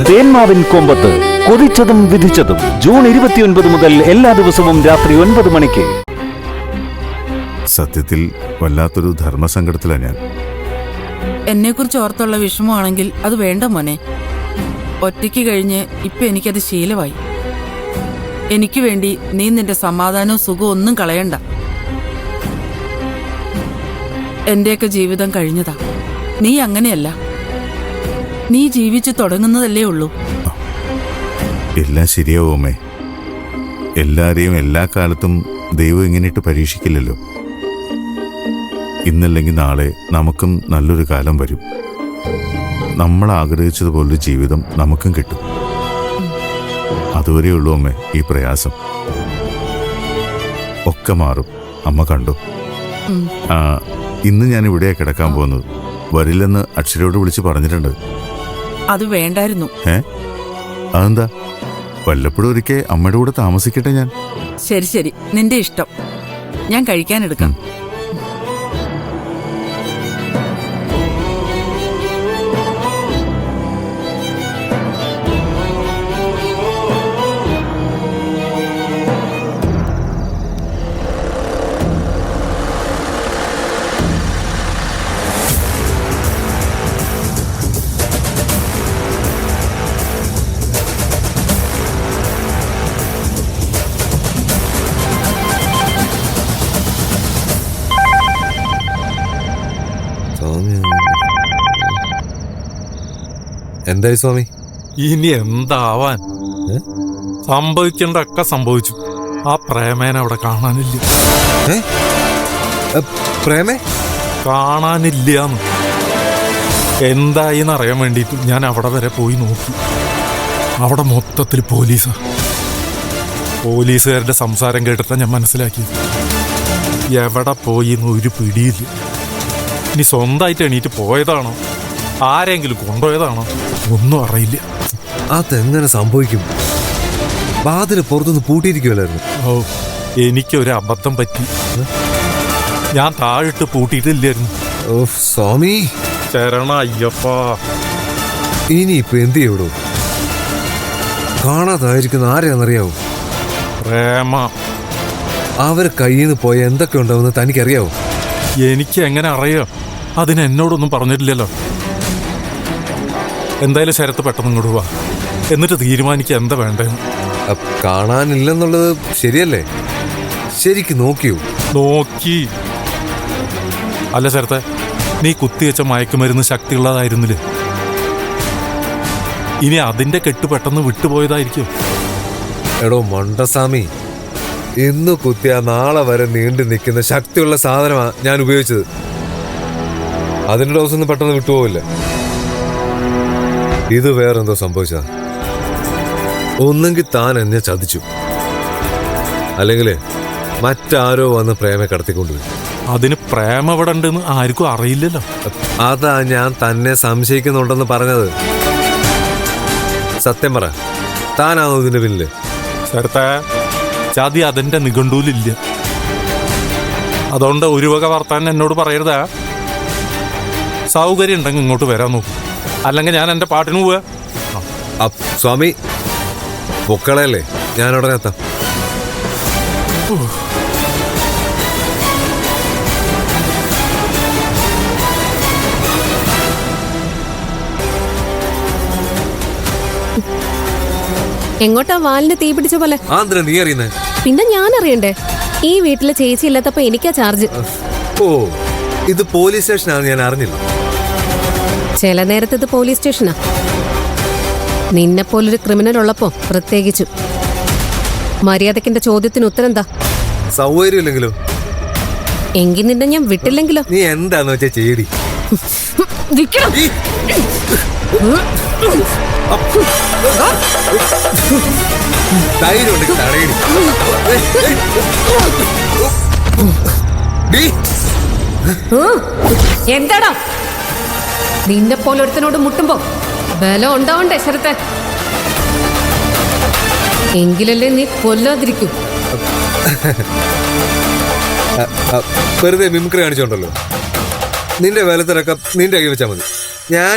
തേന്മാവിൻ കൊമ്പത്ത് കൊതിച്ചതും വിധിച്ചതും June 29 മുതൽ എല്ലാ ദിവസവും രാത്രി 9 മണിക്ക്. സത്യത്തിൽ വല്ലാത്തൊരു ധർമ്മസങ്കടത്തിലാണ് ഞാൻ. എന്നെക്കുറിച്ച് ഓർത്തുള്ള വിഷമമാണെങ്കിൽ അത് വേണ്ട മോനെ. ഒറ്റയ്ക്ക് കഴിഞ്ഞ് ഇപ്പൊ എനിക്കത് ശീലമായി. എനിക്ക് വേണ്ടി നീ നിന്റെ സമാധാനവും സുഖവും ഒന്നും കളയണ്ട. എന്റെയൊക്കെ ജീവിതം കഴിഞ്ഞതാ. നീ അങ്ങനെയല്ല. നീ ജീവിച്ചു തുടങ്ങുന്നതല്ലേ ഉള്ളൂ. എല്ലാം ശരിയാവും അമ്മേ. എല്ലാരെയും എല്ലാ കാലത്തും ദൈവം ഇങ്ങനെയിട്ട് പരീക്ഷിക്കില്ലല്ലോ. ഇന്നല്ലെങ്കിൽ നാളെ നമുക്കും നല്ലൊരു കാലം വരും. നമ്മൾ ആഗ്രഹിച്ചതുപോലൊരു ജീവിതം നമുക്കും കിട്ടും. അതുവരെ ഉള്ളൂ അമ്മേ ഈ പ്രയാസം. ഒക്കെ മാറും. അമ്മ കണ്ടു. ഇന്ന് ഞാൻ ഇവിടെയാ കിടക്കാൻ പോകുന്നത്. വരില്ലെന്ന് അക്ഷരയോട് വിളിച്ച് പറഞ്ഞിട്ടുണ്ട്. അത് വേണ്ടായിരുന്നു. അതെന്താ? വല്ലപ്പോഴും ഒരിക്കൽ അമ്മയുടെ കൂടെ താമസിക്കട്ടെ ഞാൻ. ശരി ശരി, നിന്റെ ഇഷ്ടം. ഞാൻ കഴിക്കാനെടുക്കാം. എന്തായി സ്വാമി? ഇനി എന്താവാൻ? സംഭവിക്കേണ്ടൊക്കെ സംഭവിച്ചു. ആ പ്രേമേനെ അവിടെ കാണാനില്ല. പ്രേമേ കാണാനില്ലാന്ന്. എന്തായിന്ന് അറിയാൻ വേണ്ടിയിട്ട് ഞാൻ അവിടെ വരെ പോയി നോക്കി. അവിടെ മൊത്തത്തിൽ പോലീസാ. പോലീസുകാരുടെ സംസാരം കേട്ടിട്ടാണ് ഞാൻ മനസ്സിലാക്കിയത്. എവിടെ പോയി എന്ന് ഒരു പിടിയില്ല. ഇനി സ്വന്തമായിട്ട് എണീറ്റ് പോയതാണോ, ആരെങ്കിലും കൊണ്ടുപോയതാണോ ഒന്നും അറിയില്ല. അതെങ്ങനെ സംഭവിക്കും? വാതില് പുറത്തുനിന്ന് പൂട്ടിയിരിക്കുമല്ലായിരുന്നു. ഓ, എനിക്കൊരു അബദ്ധം പറ്റി. ഞാൻ താഴിട്ട് പൂട്ടിയിട്ടില്ലായിരുന്നു. ഓ സ്വാമി, ശരണ അയ്യപ്പാ. ഇനിയിപ്പൊ എന്ത് ചെയ്യടോ? കാണാതായിരിക്കുന്ന ആരെയാണെന്നറിയാവോ? പ്രേമ. അവര് കയ്യിൽ നിന്ന് പോയ എന്തൊക്കെ ഉണ്ടാവുമെന്ന് തനിക്കറിയാവോ? എനിക്ക് എങ്ങനെ അറിയാം? അതിന് എന്നോടൊന്നും പറഞ്ഞിട്ടില്ലല്ലോ. എന്തായാലും ശരത്ത് പെട്ടെന്ന് ഇങ്ങോട്ട് പോവാ, എന്നിട്ട് തീരുമാനിക്കുക എന്താ വേണ്ടെന്ന്. കാണാനില്ലെന്നുള്ളത് ശരിയല്ലേ? ശരിക്ക് നോക്കിയോ? നോക്കി. അല്ല ശരത്തെ, നീ കുത്തിവെച്ച മയക്കുമരുന്ന് ശക്തിയുള്ളതായിരുന്നില്ലേ? ഇനി അതിന്റെ കെട്ട് പെട്ടെന്ന് വിട്ടുപോയതായിരിക്കും. എടോ മണ്ടസ്വാമി, ഇന്ന് കുത്തിയ നാളെ വരെ നീണ്ടു നിൽക്കുന്ന ശക്തിയുള്ള സാധനമാണ് ഞാൻ ഉപയോഗിച്ചത്. അതിന്റെ ഡോസ് ഒന്നും പെട്ടെന്ന് വിട്ടുപോവില്ല. ഇത് വേറെന്തോ സംഭവിച്ച. ഒന്നെങ്കിൽ താൻ എന്നെ ചതിച്ചു, അല്ലെങ്കിൽ മറ്റാരോ വന്ന് പ്രേമ കടത്തിക്കൊണ്ടുപോയി. അതിന് പ്രേമ എവിടെ ഉണ്ടെന്ന് ആർക്കും അറിയില്ലല്ലോ. അതാ ഞാൻ തന്നെ സംശയിക്കുന്നുണ്ടെന്ന് പറഞ്ഞത്. സത്യം പറ, താനാണോ ഇതിന്റെ പിന്നില്? ശരത്തെ, ചതി അതിന്റെ നിഘണ്ടൂലില്ല. അതുകൊണ്ട് ഒരു വക വർത്താനം എന്നോട് പറയരുതാ. സൗകര്യം ഉണ്ടെങ്കിൽ ഇങ്ങോട്ട് വരാൻ നോക്കും, അല്ലെങ്കിൽ ഞാൻ എന്റെ പാട്ടിന് പോവാ. സ്വാമി പൊക്കളയല്ലേ, ഞാൻ ഉടനെ എത്താം. എങ്ങോട്ടാ വാലിന് തീ പിടിച്ച പോലെ? ആന്ധ്ര നീ അറിയുന്നേ? പിന്നെ ഞാൻ അറിയണ്ടേ? ഈ വീട്ടിലെ ചേച്ചി ഇല്ലാത്തപ്പോ എനിക്കാ ചാർജ്. ഓ, ഇത് പോലീസ് സ്റ്റേഷനാണെന്ന് ഞാൻ അറിഞ്ഞില്ല. ചില നേരത്ത് ഇത് പോലീസ് സ്റ്റേഷനാ. നിന്നെ പോലൊരു ക്രിമിനൽ ഉള്ളപ്പോ പ്രത്യേകിച്ചു. മര്യാദക്കിന്റെ ചോദ്യത്തിന് ഉത്തരം എന്താ? സൗകര്യമില്ലെങ്കിലോ? എങ്കിൽ നിന്നെ ഞാൻ വിട്ടില്ലെങ്കിലോ? നീ എന്താന്ന് വെച്ചാ ചെയ്യടി. എന്താടാ? നിന്നെ പോലെ ഒരുത്തനോട് മുട്ടുമ്പോ ബലം ഉണ്ടാവണ്ടേ ശരത്തെ? എങ്കിലല്ലേ നീ കൊല്ലാതിരിക്കൂ. വെറുതെ മിമിക്രി കാണിച്ചോണ്ടല്ലോ. നിന്റെ വേലത്തിനൊക്കെ നിന്റെ കൈ വെച്ചാൽ മതി. ഞാൻ